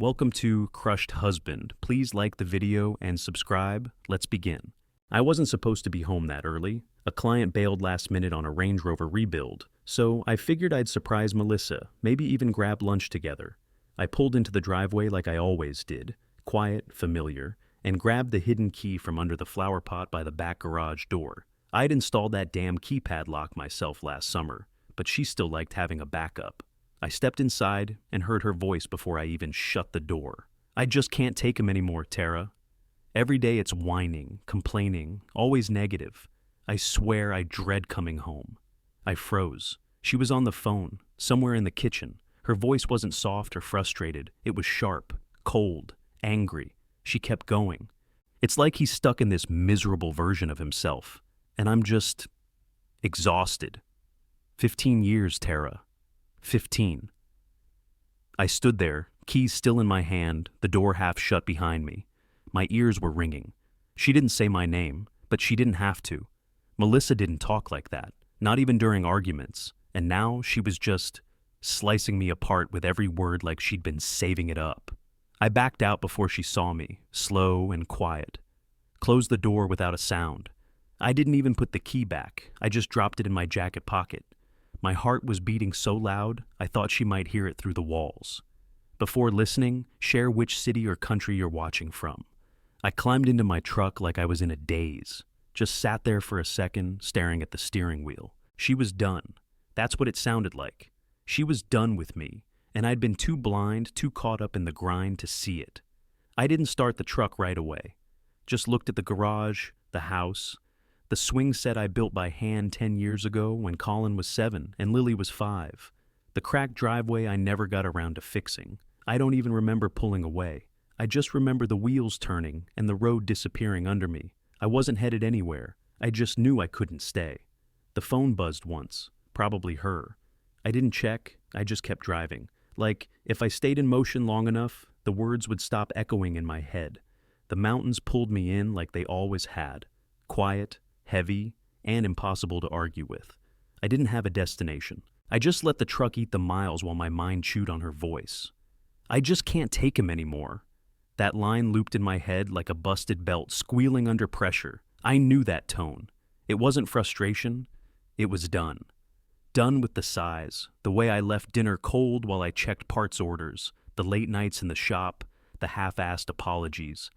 Welcome to Crushed Husband. Please like the video and subscribe. Let's begin. I wasn't supposed to be home that early. A client bailed last minute on a Range Rover rebuild, so I figured I'd surprise Melissa, maybe even grab lunch together. I pulled into the driveway like I always did, quiet, familiar, and grabbed the hidden key from under the flower pot by the back garage door. I'd installed that damn keypad lock myself last summer, but she still liked having a backup. I stepped inside and heard her voice before I even shut the door. I just can't take him anymore, Tara. Every day it's whining, complaining, always negative. I swear I dread coming home. I froze. She was on the phone, somewhere in the kitchen. Her voice wasn't soft or frustrated. It was sharp, cold, angry. She kept going. It's like he's stuck in this miserable version of himself, and I'm just exhausted. 15 years, Tara. 15. I stood there, keys still in my hand, the door half shut behind me. My ears were ringing. She didn't say my name, but she didn't have to. Melissa didn't talk like that, not even during arguments, and now she was just slicing me apart with every word like she'd been saving it up. I backed out before she saw me, slow and quiet. Closed the door without a sound. I didn't even put the key back. I just dropped it in my jacket pocket. My heart was beating so loud, I thought she might hear it through the walls. Before listening, share which city or country you're watching from. I climbed into my truck like I was in a daze. Just sat there for a second, staring at the steering wheel. She was done. That's what it sounded like. She was done with me, and I'd been too blind, too caught up in the grind to see it. I didn't start the truck right away. Just looked at the garage, the house, the swing set I built by hand 10 years ago when Colin was 7 and Lily was 5. The cracked driveway I never got around to fixing. I don't even remember pulling away. I just remember the wheels turning and the road disappearing under me. I wasn't headed anywhere. I just knew I couldn't stay. The phone buzzed once. Probably her. I didn't check. I just kept driving. Like, if I stayed in motion long enough, the words would stop echoing in my head. The mountains pulled me in like they always had. Quiet, heavy, and impossible to argue with. I didn't have a destination. I just let the truck eat the miles while my mind chewed on her voice. I just can't take him anymore. That line looped in my head like a busted belt squealing under pressure. I knew that tone. It wasn't frustration. It was done. Done with the sighs, the way I left dinner cold while I checked parts orders, the late nights in the shop, the half-assed apologies.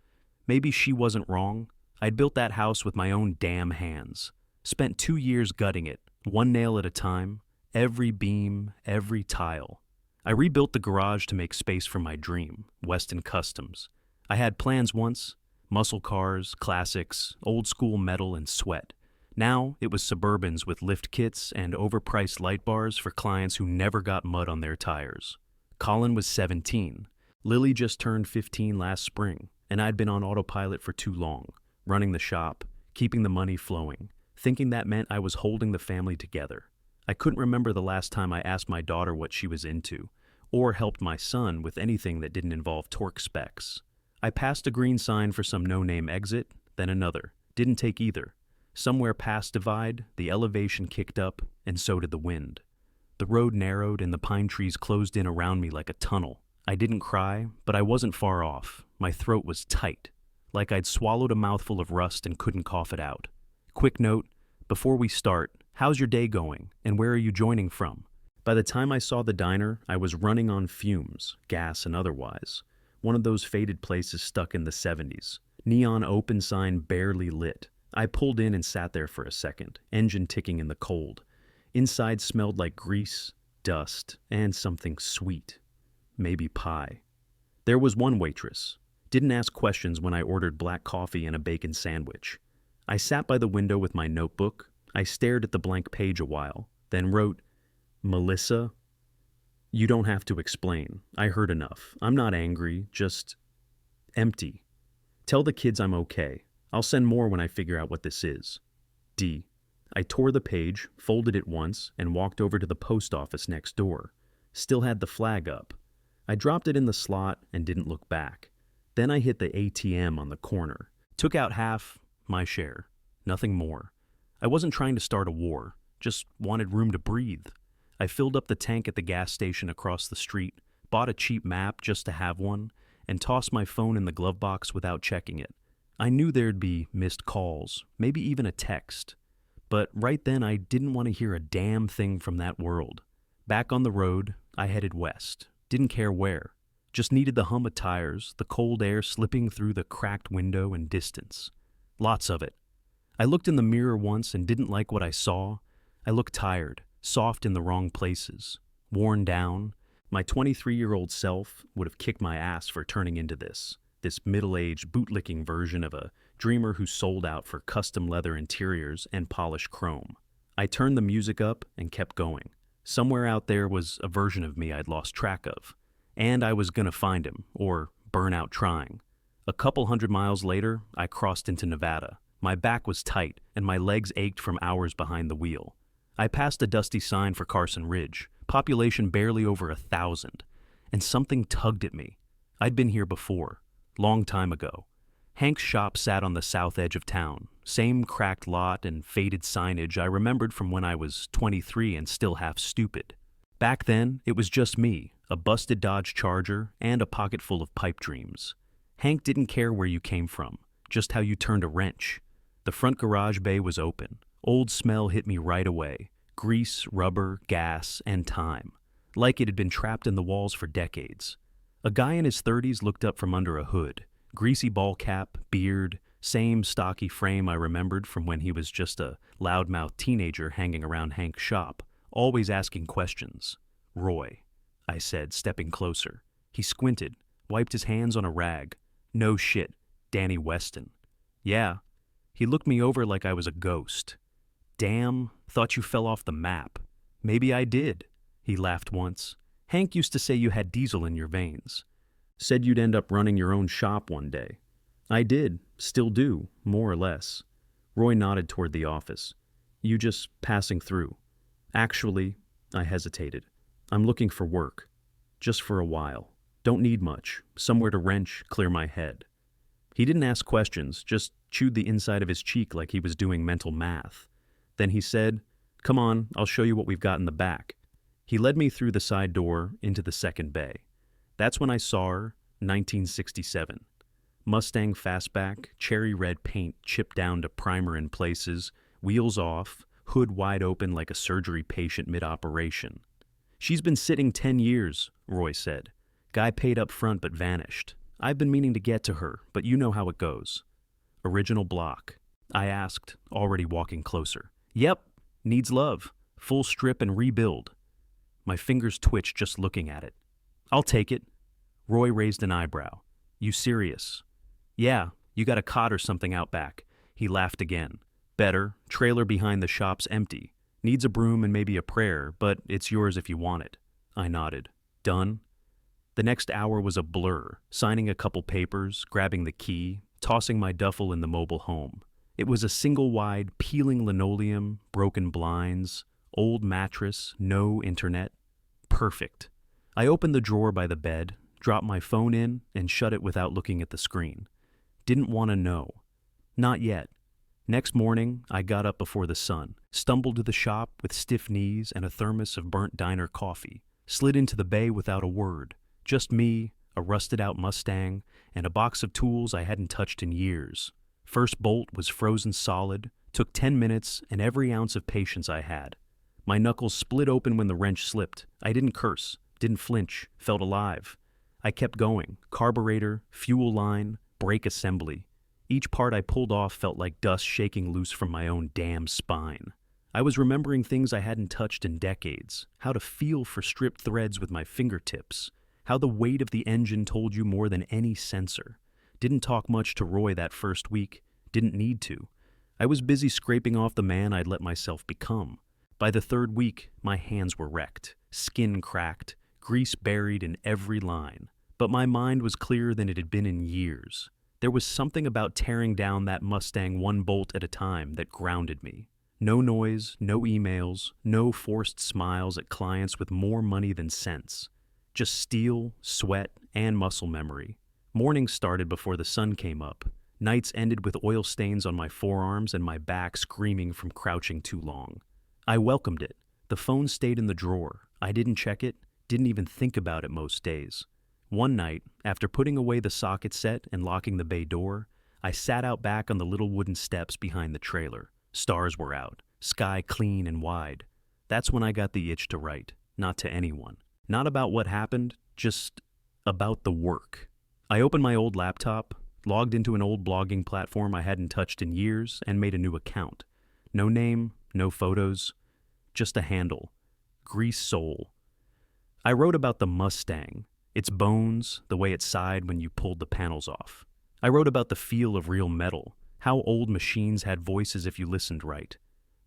Maybe she wasn't wrong. I'd built that house with my own damn hands. Spent 2 years gutting it, one nail at a time, every beam, every tile. I rebuilt the garage to make space for my dream, Weston Customs. I had plans once, muscle cars, classics, old school metal and sweat. Now it was Suburbans with lift kits and overpriced light bars for clients who never got mud on their tires. Colin was 17. Lily just turned 15 last spring, and I'd been on autopilot for too long. Running the shop, keeping the money flowing, thinking that meant I was holding the family together. I couldn't remember the last time I asked my daughter what she was into, or helped my son with anything that didn't involve torque specs. I passed a green sign for some no-name exit, then another. Didn't take either. Somewhere past Divide, the elevation kicked up, and so did the wind. The road narrowed and the pine trees closed in around me like a tunnel. I didn't cry, but I wasn't far off. My throat was tight, like I'd swallowed a mouthful of rust and couldn't cough it out. Quick note, before we start, how's your day going, and where are you joining from? By the time I saw the diner, I was running on fumes, gas and otherwise. One of those faded places stuck in the 70s. Neon open sign barely lit. I pulled in and sat there for a second, engine ticking in the cold. Inside smelled like grease, dust, and something sweet. Maybe pie. There was one waitress. Didn't ask questions when I ordered black coffee and a bacon sandwich. I sat by the window with my notebook. I stared at the blank page a while, then wrote, "Melissa, you don't have to explain. I heard enough. I'm not angry, just empty. Tell the kids I'm okay. I'll send more when I figure out what this is. D." I tore the page, folded it once, and walked over to the post office next door. Still had the flag up. I dropped it in the slot and didn't look back. Then I hit the ATM on the corner. Took out half, my share. Nothing more. I wasn't trying to start a war, just wanted room to breathe. I filled up the tank at the gas station across the street, bought a cheap map just to have one, and tossed my phone in the glove box without checking it. I knew there'd be missed calls, maybe even a text. But right then I didn't want to hear a damn thing from that world. Back on the road, I headed west. Didn't care where. Just needed the hum of tires, the cold air slipping through the cracked window and distance. Lots of it. I looked in the mirror once and didn't like what I saw. I looked tired, soft in the wrong places, worn down. My 23-year-old self would have kicked my ass for turning into this middle-aged, bootlicking version of a dreamer who sold out for custom leather interiors and polished chrome. I turned the music up and kept going. Somewhere out there was a version of me I'd lost track of. And I was gonna find him, or burn out trying. A couple 100 miles later, I crossed into Nevada. My back was tight, and my legs ached from hours behind the wheel. I passed a dusty sign for Carson Ridge, population barely over 1,000, and something tugged at me. I'd been here before, long time ago. Hank's shop sat on the south edge of town, same cracked lot and faded signage I remembered from when I was 23 and still half stupid. Back then, it was just me, a busted Dodge Charger, and a pocket full of pipe dreams. Hank didn't care where you came from, just how you turned a wrench. The front garage bay was open. Old smell hit me right away. Grease, rubber, gas, and time. Like it had been trapped in the walls for decades. A guy in his 30s looked up from under a hood. Greasy ball cap, beard, same stocky frame I remembered from when he was just a loudmouth teenager hanging around Hank's shop, always asking questions. "Roy," I said, stepping closer. He squinted, wiped his hands on a rag. "No shit, Danny Weston." "Yeah." He looked me over like I was a ghost. "Damn, thought you fell off the map." "Maybe I did." He laughed once. "Hank used to say you had diesel in your veins. Said you'd end up running your own shop one day." "I did, still do, more or less." Roy nodded toward the office. "You just passing through?" "Actually," I hesitated. "I'm looking for work. Just for a while. Don't need much. Somewhere to wrench, clear my head." He didn't ask questions, just chewed the inside of his cheek like he was doing mental math. Then he said, "Come on, I'll show you what we've got in the back." He led me through the side door into the second bay. That's when I saw her, 1967. Mustang fastback, cherry red paint chipped down to primer in places, wheels off, hood wide open like a surgery patient mid-operation. "She's been sitting 10 years, Roy said. "Guy paid up front but vanished. I've been meaning to get to her, but you know how it goes." "Original block?" I asked, already walking closer. "Yep, needs love. Full strip and rebuild." My fingers twitched just looking at it. "I'll take it." Roy raised an eyebrow. "You serious?" "Yeah, you got a cot or something out back." He laughed again. "Better, trailer behind the shop's empty. Needs a broom and maybe a prayer, but it's yours if you want it." I nodded. "Done?" The next hour was a blur, signing a couple papers, grabbing the key, tossing my duffel in the mobile home. It was a single-wide, peeling linoleum, broken blinds, old mattress, no internet. Perfect. I opened the drawer by the bed, dropped my phone in, and shut it without looking at the screen. Didn't want to know. Not yet. Next morning, I got up before the sun, stumbled to the shop with stiff knees and a thermos of burnt diner coffee, slid into the bay without a word. Just me, a rusted-out Mustang, and a box of tools I hadn't touched in years. First bolt was frozen solid, took 10 minutes and every ounce of patience I had. My knuckles split open when the wrench slipped. I didn't curse, didn't flinch, felt alive. I kept going, carburetor, fuel line, brake assembly. Each part I pulled off felt like dust shaking loose from my own damn spine. I was remembering things I hadn't touched in decades, how to feel for stripped threads with my fingertips, how the weight of the engine told you more than any sensor. Didn't talk much to Roy that first week, didn't need to. I was busy scraping off the man I'd let myself become. By the third week, my hands were wrecked, skin cracked, grease buried in every line. But my mind was clearer than it had been in years. There was something about tearing down that Mustang one bolt at a time that grounded me. No noise, no emails, no forced smiles at clients with more money than sense. Just steel, sweat, and muscle memory. Mornings started before the sun came up. Nights ended with oil stains on my forearms and my back screaming from crouching too long. I welcomed it. The phone stayed in the drawer. I didn't check it, Didn't even think about it most days. One night, after putting away the socket set and locking the bay door, I sat out back on the little wooden steps behind the trailer. Stars were out, sky clean and wide. That's when I got the itch to write, not to anyone. Not about what happened, just about the work. I opened my old laptop, logged into an old blogging platform I hadn't touched in years, and made a new account. No name, no photos, just a handle. Grease Soul. I wrote about the Mustang, its bones, the way it sighed when you pulled the panels off. I wrote about the feel of real metal, how old machines had voices if you listened right.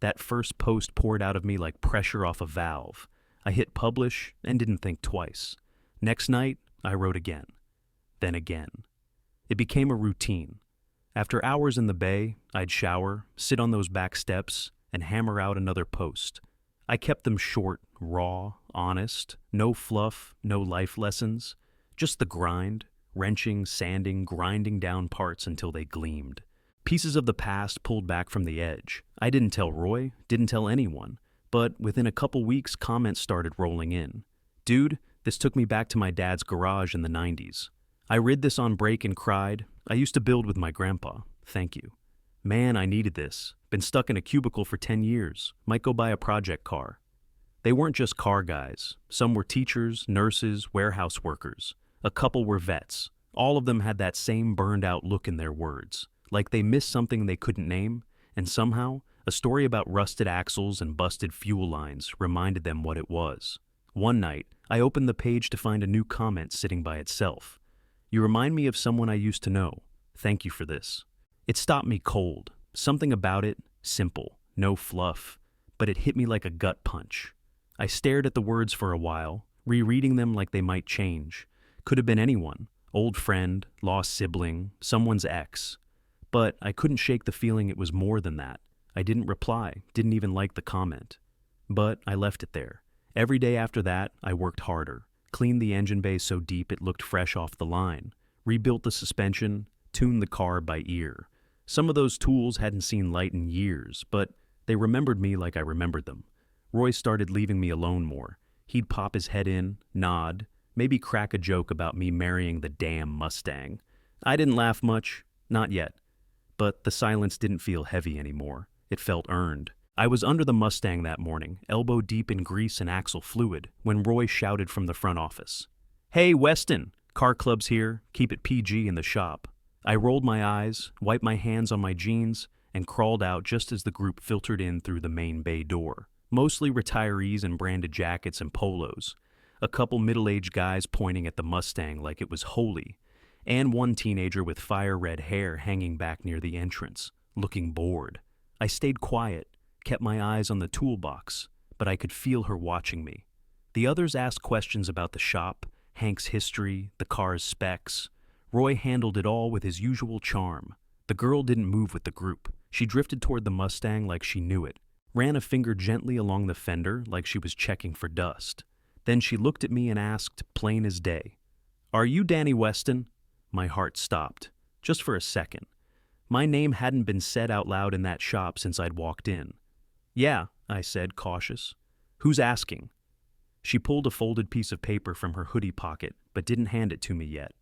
That first post poured out of me like pressure off a valve. I hit publish and didn't think twice. Next night, I wrote again. Then again. It became a routine. After hours in the bay, I'd shower, sit on those back steps, and hammer out another post. I kept them short, raw, honest, no fluff, no life lessons, just the grind, wrenching, sanding, grinding down parts until they gleamed. Pieces of the past pulled back from the edge. I didn't tell Roy, didn't tell anyone, but within a couple weeks, comments started rolling in. Dude, this took me back to my dad's garage in the 90s. I read this on break and cried. I used to build with my grandpa. Thank you. Man, I needed this. Been stuck in a cubicle for 10 years. Might go buy a project car. They weren't just car guys. Some were teachers, nurses, warehouse workers. A couple were vets. All of them had that same burned-out look in their words, like they missed something they couldn't name, and somehow, a story about rusted axles and busted fuel lines reminded them what it was. One night, I opened the page to find a new comment sitting by itself. You remind me of someone I used to know. Thank you for this. It stopped me cold. Something about it, simple, no fluff, but it hit me like a gut punch. I stared at the words for a while, rereading them like they might change. Could have been anyone, old friend, lost sibling, someone's ex. But I couldn't shake the feeling it was more than that. I didn't reply, didn't even like the comment. But I left it there. Every day after that, I worked harder. Cleaned the engine bay so deep it looked fresh off the line, rebuilt the suspension, tuned the car by ear. Some of those tools hadn't seen light in years, but they remembered me like I remembered them. Roy started leaving me alone more. He'd pop his head in, nod, maybe crack a joke about me marrying the damn Mustang. I didn't laugh much, not yet. But the silence didn't feel heavy anymore. It felt earned. I was under the Mustang that morning, elbow deep in grease and axle fluid, when Roy shouted from the front office. Hey, Weston! Car club's here. Keep it PG in the shop. I rolled my eyes, wiped my hands on my jeans, and crawled out just as the group filtered in through the main bay door. Mostly retirees in branded jackets and polos. A couple middle-aged guys pointing at the Mustang like it was holy, and one teenager with fire-red hair hanging back near the entrance, looking bored. I stayed quiet, kept my eyes on the toolbox, but I could feel her watching me. The others asked questions about the shop, Hank's history, the car's specs. Roy handled it all with his usual charm. The girl didn't move with the group. She drifted toward the Mustang like she knew it, ran a finger gently along the fender like she was checking for dust. Then she looked at me and asked, plain as day, "Are you Danny Weston?" My heart stopped, just for a second. My name hadn't been said out loud in that shop since I'd walked in. "Yeah," I said, cautious. "Who's asking?" She pulled a folded piece of paper from her hoodie pocket, but didn't hand it to me yet.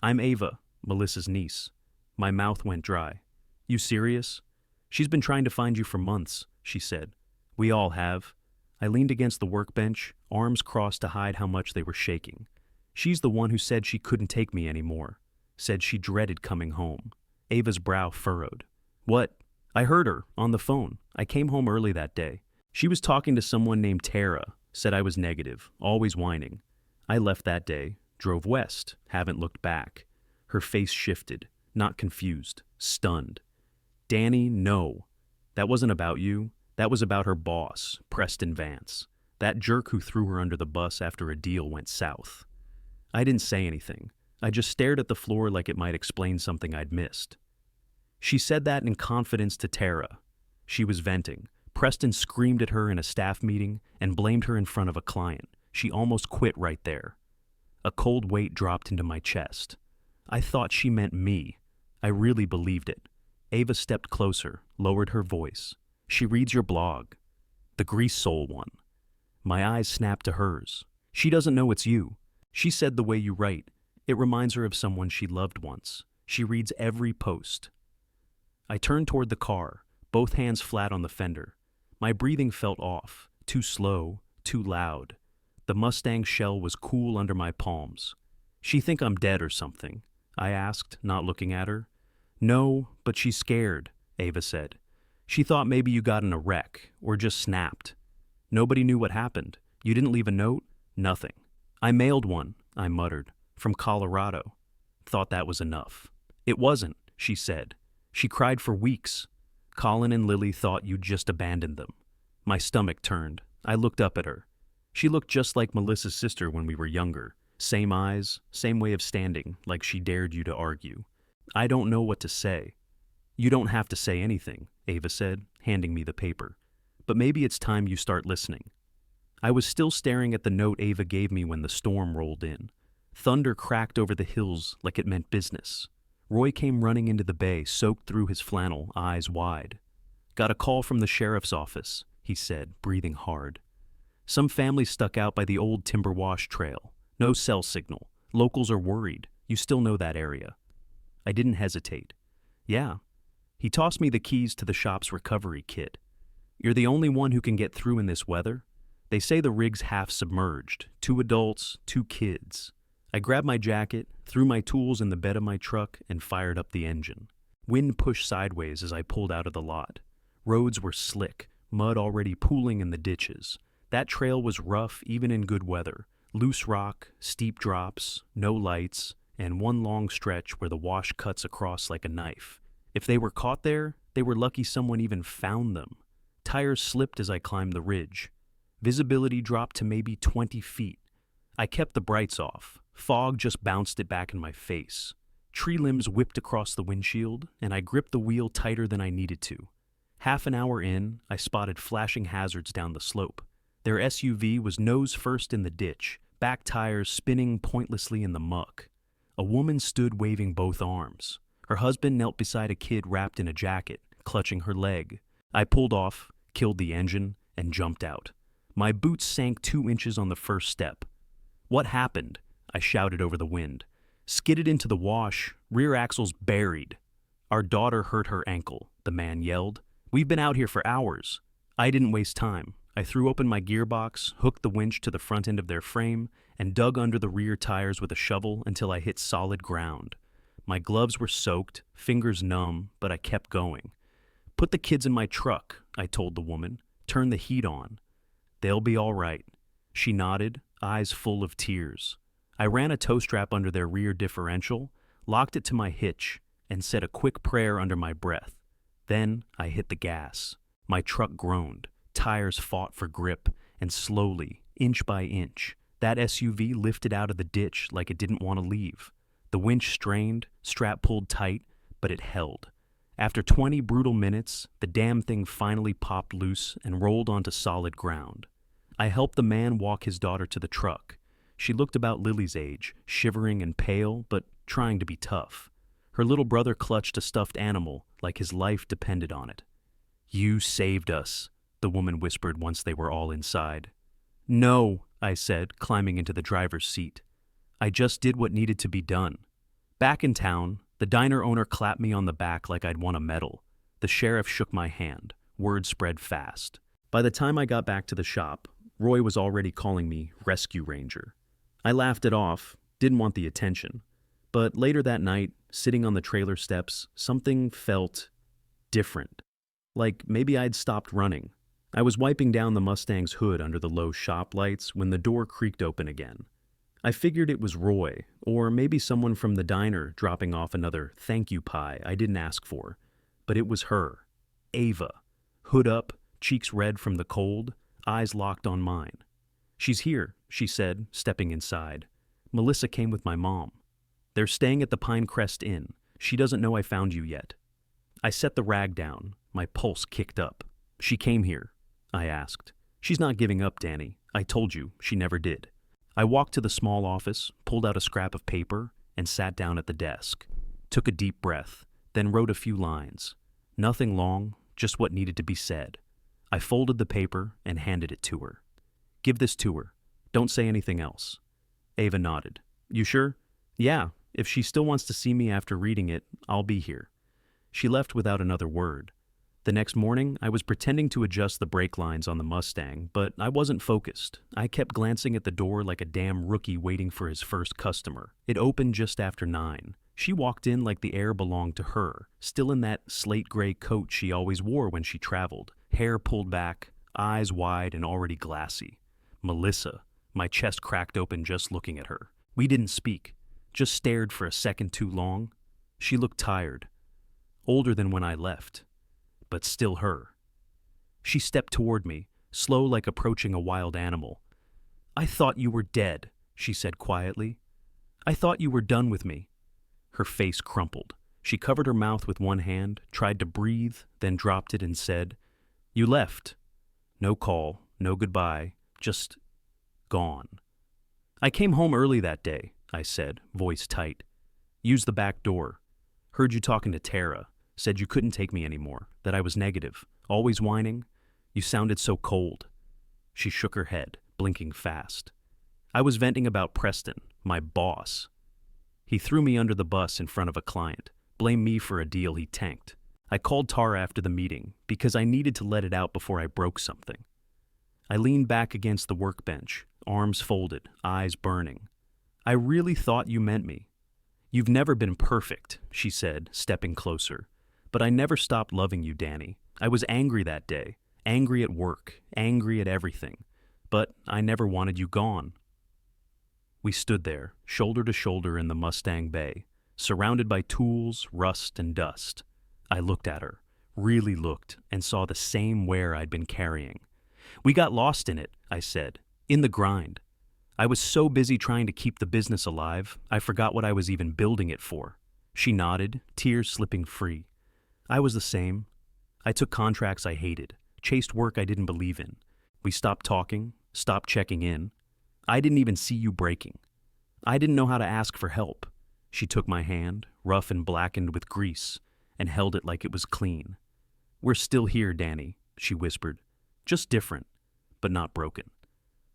"I'm Ava, Melissa's niece." My mouth went dry. "You serious?" "She's been trying to find you for months," she said. "We all have." I leaned against the workbench, arms crossed to hide how much they were shaking. "She's the one who said she couldn't take me anymore. Said she dreaded coming home." Ava's brow furrowed. "What?" "I heard her, on the phone. I came home early that day. She was talking to someone named Tara, said I was negative, always whining. I left that day, drove west, haven't looked back." Her face shifted, not confused, stunned. "Danny, no. That wasn't about you. That was about her boss, Preston Vance. That jerk who threw her under the bus after a deal went south." I didn't say anything. I just stared at the floor like it might explain something I'd missed. "She said that in confidence to Tara." She was venting. Preston screamed at her in a staff meeting and blamed her in front of a client. She almost quit right there. A cold weight dropped into my chest. I thought she meant me. I really believed it. Ava stepped closer, lowered her voice. "She reads your blog. The Grease Soul one." My eyes snapped to hers. She doesn't know it's you. She said the way you write. It reminds her of someone she loved once. She reads every post. I turned toward the car, both hands flat on the fender. My breathing felt off, too slow, too loud. The Mustang shell was cool under my palms. She think I'm dead or something? I asked, not looking at her. No, but she's scared, Ava said. She thought maybe you got in a wreck, or just snapped. Nobody knew what happened. You didn't leave a note? Nothing. I mailed one, I muttered, from Colorado. Thought that was enough. It wasn't, she said. She cried for weeks. Colin and Lily thought you'd just abandoned them. My stomach turned. I looked up at her. She looked just like Melissa's sister when we were younger. Same eyes, same way of standing, like she dared you to argue. I don't know what to say. You don't have to say anything, Ava said, handing me the paper. But maybe it's time you start listening. I was still staring at the note Ava gave me when the storm rolled in. Thunder cracked over the hills like it meant business. Roy came running into the bay, soaked through his flannel, eyes wide. Got a call from the sheriff's office, he said, breathing hard. Some family stuck out by the old Timber Wash Trail. No cell signal. Locals are worried. You still know that area. I didn't hesitate. Yeah. He tossed me the keys to the shop's recovery kit. You're the only one who can get through in this weather. They say the rig's half submerged. 2 adults, 2 kids. I grabbed my jacket, threw my tools in the bed of my truck, and fired up the engine. Wind pushed sideways as I pulled out of the lot. Roads were slick, mud already pooling in the ditches. That trail was rough even in good weather. Loose rock, steep drops, no lights, and one long stretch where the wash cuts across like a knife. If they were caught there, they were lucky someone even found them. Tires slipped as I climbed the ridge. Visibility dropped to maybe 20 feet. I kept the brights off. Fog just bounced it back in my face. Tree limbs whipped across the windshield, and I gripped the wheel tighter than I needed to. Half an hour in, I spotted flashing hazards down the slope. Their SUV was nose first in the ditch, back tires spinning pointlessly in the muck. A woman stood waving both arms. Her husband knelt beside a kid wrapped in a jacket, clutching her leg. I pulled off, killed the engine, and jumped out. My boots sank 2 inches on the first step. What happened? I shouted over the wind. Skidded into the wash, rear axles buried. Our daughter hurt her ankle, the man yelled. We've been out here for hours. I didn't waste time. I threw open my gearbox, hooked the winch to the front end of their frame, and dug under the rear tires with a shovel until I hit solid ground. My gloves were soaked, fingers numb, but I kept going. Put the kids in my truck, I told the woman. Turn the heat on. They'll be all right. She nodded, eyes full of tears. I ran a tow strap under their rear differential, locked it to my hitch, and said a quick prayer under my breath. Then I hit the gas. My truck groaned. Tires fought for grip, and slowly, inch by inch, that SUV lifted out of the ditch like it didn't want to leave. The winch strained, strap pulled tight, but it held. After 20 brutal minutes, the damn thing finally popped loose and rolled onto solid ground. I helped the man walk his daughter to the truck. She looked about Lily's age, shivering and pale, but trying to be tough. Her little brother clutched a stuffed animal like his life depended on it. You saved us, the woman whispered once they were all inside. No, I said, climbing into the driver's seat. I just did what needed to be done. Back in town, the diner owner clapped me on the back like I'd won a medal. The sheriff shook my hand. Word spread fast. By the time I got back to the shop, Roy was already calling me Rescue Ranger. I laughed it off, didn't want the attention. But later that night, sitting on the trailer steps, something felt different. Like maybe I'd stopped running. I was wiping down the Mustang's hood under the low shop lights when the door creaked open again. I figured it was Roy, or maybe someone from the diner dropping off another thank you pie I didn't ask for. But it was her, Ava. Hood up, cheeks red from the cold, eyes locked on mine. She's here, she said, stepping inside. Melissa came with my mom. They're staying at the Pinecrest Inn. She doesn't know I found you yet. I set the rag down. My pulse kicked up. She came here, I asked. She's not giving up, Danny. I told you, she never did. I walked to the small office, pulled out a scrap of paper, and sat down at the desk. Took a deep breath, then wrote a few lines. Nothing long, just what needed to be said. I folded the paper and handed it to her. Give this to her. Don't say anything else. Ava nodded. You sure? Yeah, if she still wants to see me after reading it, I'll be here. She left without another word. The next morning, I was pretending to adjust the brake lines on the Mustang, but I wasn't focused. I kept glancing at the door like a damn rookie waiting for his first customer. It opened just after 9. She walked in like the air belonged to her, still in that slate gray coat she always wore when she traveled, hair pulled back, eyes wide and already glassy. Melissa. My chest cracked open just looking at her. We didn't speak, just stared for a second too long. She looked tired, older than when I left, but still her. She stepped toward me, slow like approaching a wild animal. I thought you were dead, she said quietly. I thought you were done with me. Her face crumpled. She covered her mouth with one hand, tried to breathe, then dropped it and said, You left. No call, no goodbye, just gone. I came home early that day, I said, voice tight. Used the back door. Heard you talking to Tara. Said you couldn't take me anymore, that I was negative, always whining. You sounded so cold. She shook her head, blinking fast. I was venting about Preston, my boss. He threw me under the bus in front of a client, blamed me for a deal he tanked. I called Tara after the meeting because I needed to let it out before I broke something. I leaned back against the workbench, arms folded, eyes burning. I really thought you meant me. You've never been perfect, she said, stepping closer. But I never stopped loving you, Danny. I was angry that day, angry at work, angry at everything. But I never wanted you gone. We stood there, shoulder to shoulder in the Mustang Bay, surrounded by tools, rust, and dust. I looked at her, really looked, and saw the same wear I'd been carrying. We got lost in it, I said, in the grind. I was so busy trying to keep the business alive, I forgot what I was even building it for. She nodded, tears slipping free. I was the same. I took contracts I hated, chased work I didn't believe in. We stopped talking, stopped checking in. I didn't even see you breaking. I didn't know how to ask for help. She took my hand, rough and blackened with grease, and held it like it was clean. We're still here, Danny, she whispered. Just different, but not broken.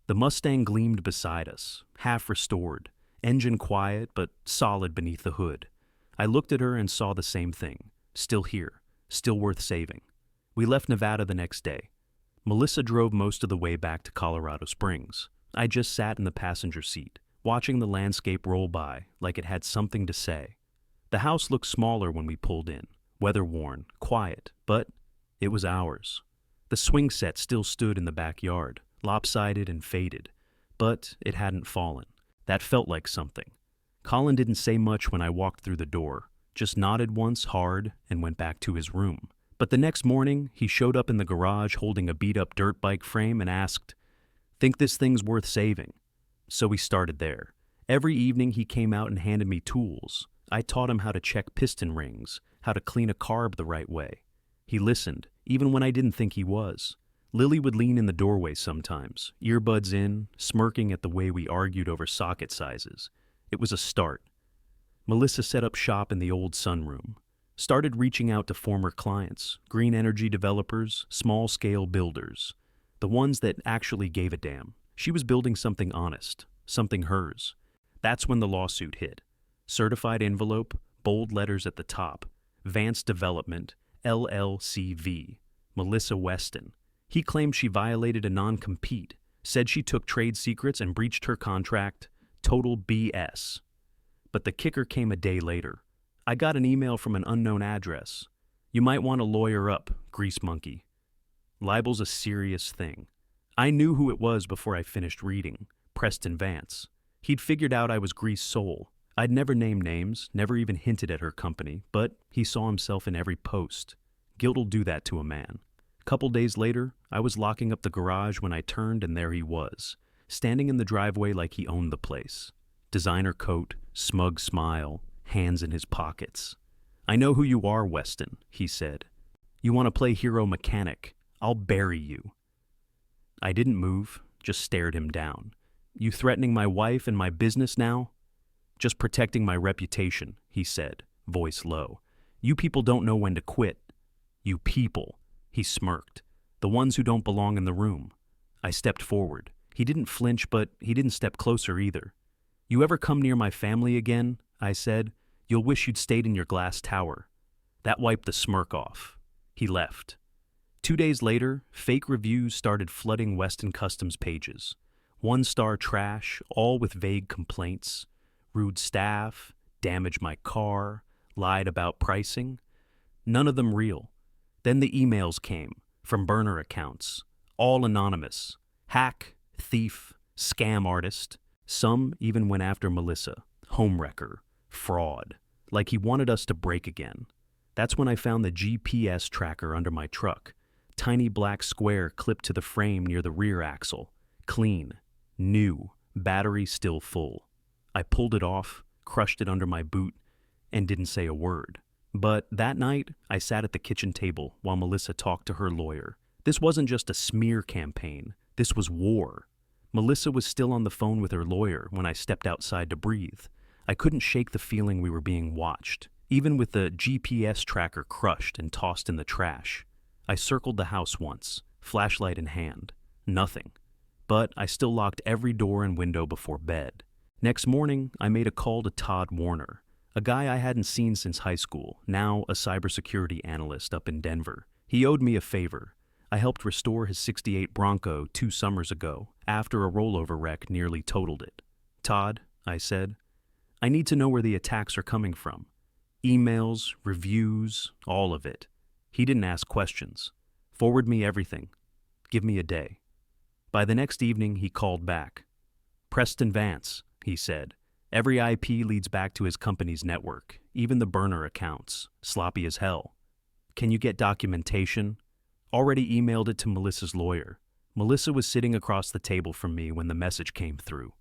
The Mustang gleamed beside us, half restored, engine quiet but solid beneath the hood. I looked at her and saw the same thing. Still here, still worth saving. We left Nevada the next day. Melissa drove most of the way back to Colorado Springs. I just sat in the passenger seat, watching the landscape roll by like it had something to say. The house looked smaller when we pulled in, weather-worn, quiet, but it was ours. The swing set still stood in the backyard, lopsided and faded, but it hadn't fallen. That felt like something. Colin didn't say much when I walked through the door, just nodded once hard and went back to his room. But the next morning, he showed up in the garage holding a beat-up dirt bike frame and asked, "Think this thing's worth saving?" So we started there. Every evening he came out and handed me tools. I taught him how to check piston rings, how to clean a carb the right way. He listened, even when I didn't think he was. Lily would lean in the doorway sometimes, earbuds in, smirking at the way we argued over socket sizes. It was a start. Melissa set up shop in the old sunroom. Started reaching out to former clients, green energy developers, small-scale builders. The ones that actually gave a damn. She was building something honest, something hers. That's when the lawsuit hit. Certified envelope, bold letters at the top. Vance Development, LLCV. Melissa Weston. He claimed she violated a non-compete, said she took trade secrets and breached her contract. Total BS. But the kicker came a day later. I got an email from an unknown address. "You might want to lawyer up, grease monkey. Libel's a serious thing." I knew who it was before I finished reading. Preston Vance. He'd figured out I was Grease Soul. I'd never named names, never even hinted at her company, but he saw himself in every post. Guilt'll do that to a man. Couple days later, I was locking up the garage when I turned and there he was, standing in the driveway like he owned the place. Designer coat, smug smile, hands in his pockets. "I know who you are, Weston," he said. "You want to play hero mechanic. I'll bury you." I didn't move, just stared him down. "You threatening my wife and my business now?" "Just protecting my reputation," he said, voice low. "You people don't know when to quit." "You people," he smirked. "The ones who don't belong in the room." I stepped forward. He didn't flinch, but he didn't step closer either. "You ever come near my family again," I said, "you'll wish you'd stayed in your glass tower." That wiped the smirk off. He left. 2 days later, fake reviews started flooding Weston Customs pages. One-star trash, all with vague complaints. Rude staff, damaged my car, lied about pricing. None of them real. Then the emails came, from burner accounts, all anonymous. Hack, thief, scam artist. Some even went after Melissa, homewrecker, fraud, like he wanted us to break again. That's when I found the GPS tracker under my truck. Tiny black square clipped to the frame near the rear axle. Clean, new, battery still full. I pulled it off, crushed it under my boot, and didn't say a word. But that night, I sat at the kitchen table while Melissa talked to her lawyer. This wasn't just a smear campaign. This was war. Melissa was still on the phone with her lawyer when I stepped outside to breathe. I couldn't shake the feeling we were being watched, even with the GPS tracker crushed and tossed in the trash. I circled the house once, flashlight in hand. Nothing. But I still locked every door and window before bed. Next morning, I made a call to Todd Warner, a guy I hadn't seen since high school, now a cybersecurity analyst up in Denver. He owed me a favor. I helped restore his '68 Bronco 2 summers ago, after a rollover wreck nearly totaled it. "Todd," I said, "I need to know where the attacks are coming from. Emails, reviews, all of it." He didn't ask questions. "Forward me everything. Give me a day." By the next evening, he called back. "Preston Vance," he said. "Every IP leads back to his company's network, even the burner accounts, sloppy as hell. Can you get documentation?" Already emailed it to Melissa's lawyer. Melissa was sitting across the table from me when the message came through.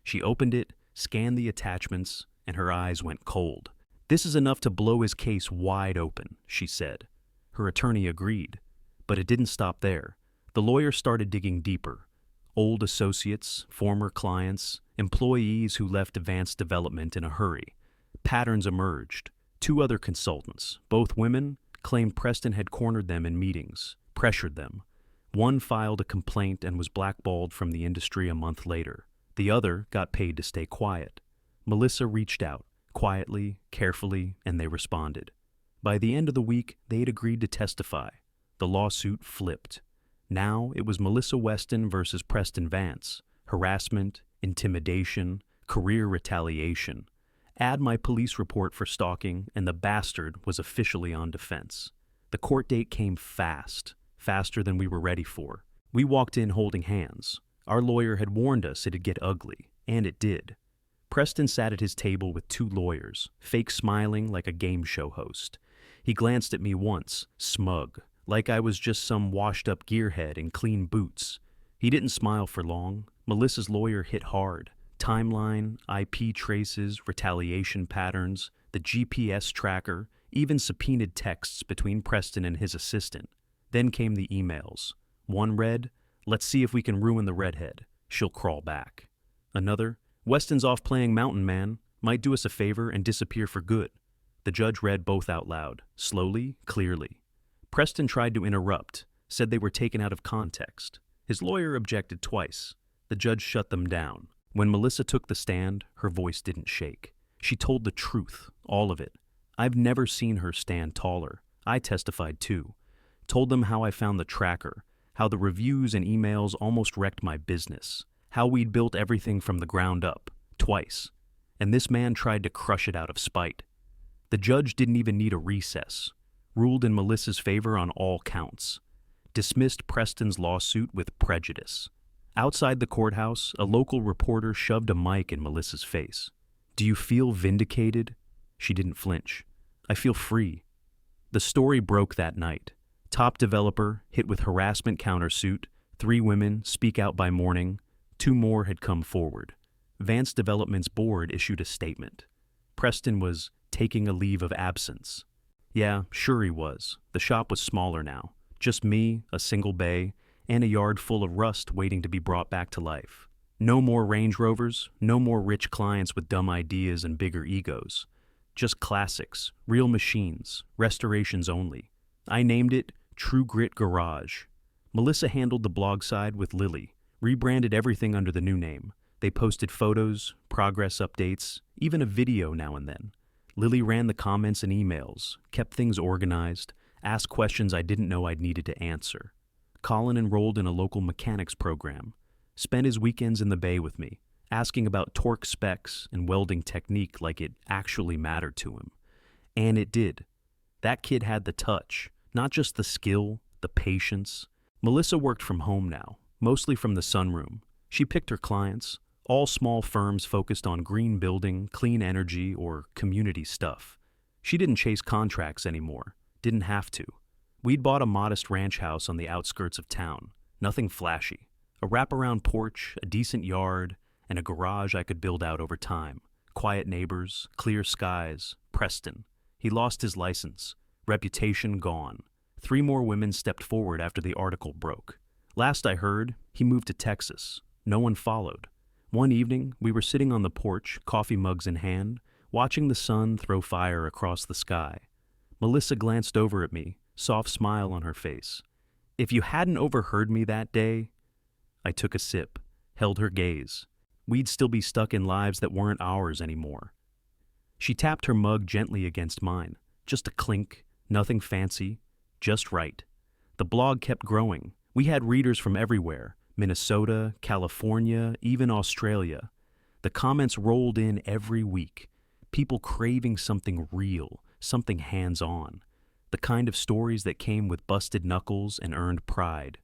She opened it, scanned the attachments, and her eyes went cold. "This is enough to blow his case wide open," she said. Her attorney agreed. But it didn't stop there. The lawyer started digging deeper. Old associates, former clients, employees who left Advanced Development in a hurry. Patterns emerged. 2 other consultants, both women, claimed Preston had cornered them in meetings, pressured them. One filed a complaint and was blackballed from the industry a month later. The other got paid to stay quiet. Melissa reached out, quietly, carefully, and they responded. By the end of the week, they had agreed to testify. The lawsuit flipped. Now it was Melissa Weston versus Preston Vance. Harassment, intimidation, career retaliation. Add my police report for stalking, and the bastard was officially on defense. The court date came fast, faster than we were ready for. We walked in holding hands. Our lawyer had warned us it'd get ugly, and it did. Preston sat at his table with 2 lawyers, fake smiling like a game show host. He glanced at me once, smug, like I was just some washed-up gearhead in clean boots. He didn't smile for long. Melissa's lawyer hit hard. Timeline, IP traces, retaliation patterns, the GPS tracker, even subpoenaed texts between Preston and his assistant. Then came the emails. One read, "Let's see if we can ruin the redhead. She'll crawl back." Another, "Weston's off playing mountain man. Might do us a favor and disappear for good." The judge read both out loud, slowly, clearly. Preston tried to interrupt, said they were taken out of context. His lawyer objected twice. The judge shut them down. When Melissa took the stand, her voice didn't shake. She told the truth, all of it. I've never seen her stand taller. I testified too. Told them how I found the tracker, how the reviews and emails almost wrecked my business, how we'd built everything from the ground up, twice. And this man tried to crush it out of spite. The judge didn't even need a recess. Ruled in Melissa's favor on all counts. Dismissed Preston's lawsuit with prejudice. Outside the courthouse, a local reporter shoved a mic in Melissa's face. "Do you feel vindicated?" She didn't flinch. "I feel free." The story broke that night. Top developer hit with harassment countersuit, 3 women speak out by morning, 2 more had come forward. Vance Development's board issued a statement. Preston was taking a leave of absence. Yeah, sure he was. The shop was smaller now. Just me, a single bay, and a yard full of rust waiting to be brought back to life. No more Range Rovers, no more rich clients with dumb ideas and bigger egos. Just classics, real machines, restorations only. I named it True Grit Garage. Melissa handled the blog side with Lily, Rebranded everything under the new name. They posted photos, progress updates, even a video now and then. Lily ran the comments and emails, kept things organized, asked questions I didn't know I'd needed to answer. Colin enrolled in a local mechanics program, spent his weekends in the bay with me, asking about torque specs and welding technique like it actually mattered to him. And it did. That kid had the touch, not just the skill, the patience. Melissa worked from home now, mostly from the sunroom. She picked her clients, all small firms focused on green building, clean energy, or community stuff. She didn't chase contracts anymore, didn't have to. We'd bought a modest ranch house on the outskirts of town, nothing flashy. A wraparound porch, a decent yard, and a garage I could build out over time. Quiet neighbors, clear skies, Preston. He lost his license, reputation gone. 3 more women stepped forward after the article broke. Last I heard, he moved to Texas. No one followed. One evening, we were sitting on the porch, coffee mugs in hand, watching the sun throw fire across the sky. Melissa glanced over at me, soft smile on her face. If you hadn't overheard me that day... I took a sip, held her gaze. We'd still be stuck in lives that weren't ours anymore. She tapped her mug gently against mine. Just a clink, nothing fancy, just right. The blog kept growing. We had readers from everywhere, Minnesota, California, even Australia. The comments rolled in every week. People craving something real, something hands-on. The kind of stories that came with busted knuckles and earned pride.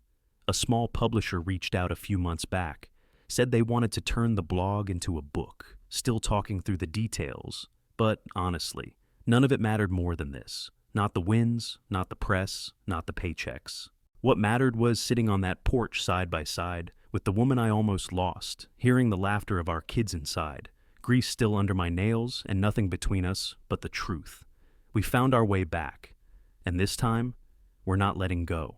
A small publisher reached out a few months back, said they wanted to turn the blog into a book, still talking through the details. But honestly, none of it mattered more than this. Not the wins, not the press, not the paychecks. What mattered was sitting on that porch side by side with the woman I almost lost, hearing the laughter of our kids inside, grease still under my nails and nothing between us but the truth. We found our way back, and this time, we're not letting go.